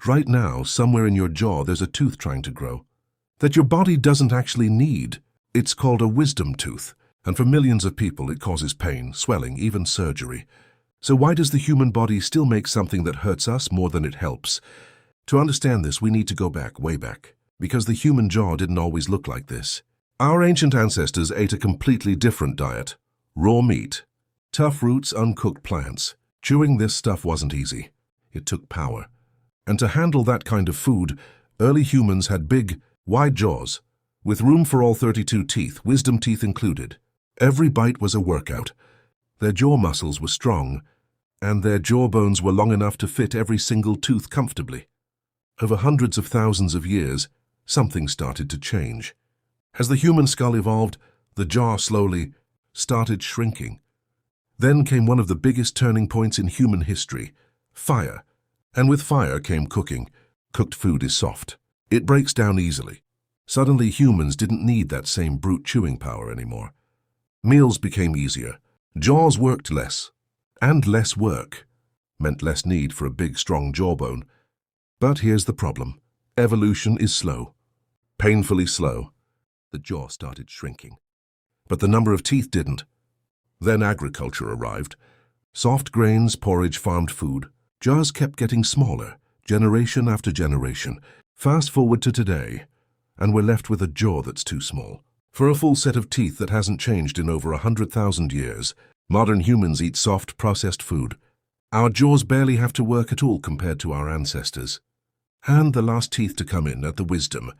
right now, somewhere in your jaw, there's a tooth trying to grow that your body doesn't actually need. It's called a wisdom tooth, and for millions of people it causes pain, swelling, even surgery. So why does the human body still make something that hurts us more than it helps? To understand this, we need to go back, way back, because the human jaw didn't always look like this. Our ancient ancestors ate a completely different diet. Raw meat, tough roots, uncooked plants. Chewing this stuff wasn't easy. It took power. And to handle that kind of food, early humans had big, wide jaws, with room for all 32 teeth, wisdom teeth included. Every bite was a workout. Their jaw muscles were strong, and their jawbones were long enough to fit every single tooth comfortably. Over hundreds of thousands of years, something started to change. As the human skull evolved, the jaw slowly started shrinking. Then came one of the biggest turning points in human history, fire. And with fire came cooking. Cooked food is soft. It breaks down easily. Suddenly humans didn't need that same brute chewing power anymore. Meals became easier. Jaws worked less. And less work meant less need for a big, strong jawbone. But here's the problem. Evolution is slow. Painfully slow. The jaw started shrinking. But the number of teeth didn't. Then agriculture arrived. Soft grains, porridge, farmed food. Jaws kept getting smaller, generation after generation. Fast forward to today, and we're left with a jaw that's too small. For a full set of teeth that hasn't changed in over 100,000 years, modern humans eat soft, processed food. Our jaws barely have to work at all compared to our ancestors. And the last teeth to come in at the wisdom.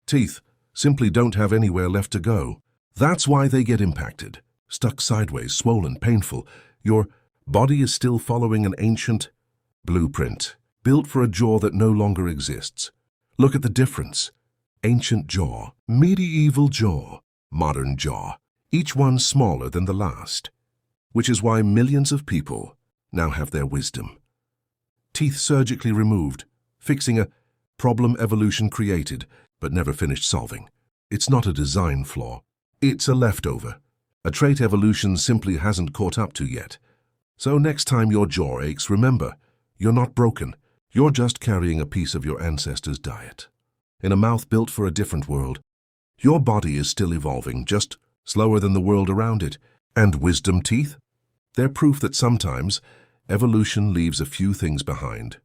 Teeth simply don't have anywhere left to go. That's why they get impacted. Stuck sideways, swollen, painful. Your body is still following an ancient blueprint, built for a jaw that no longer exists. Look at the difference. Ancient jaw, medieval jaw, modern jaw. Each one smaller than the last. Which is why millions of people now have their wisdom. Teeth surgically removed, fixing a problem evolution created, but never finished solving. It's not a design flaw. It's a leftover. A trait evolution simply hasn't caught up to yet. So next time your jaw aches, remember, you're not broken. You're just carrying a piece of your ancestors' diet. In a mouth built for a different world. Your body is still evolving, just slower than the world around it. And wisdom teeth? They're proof that sometimes evolution leaves a few things behind.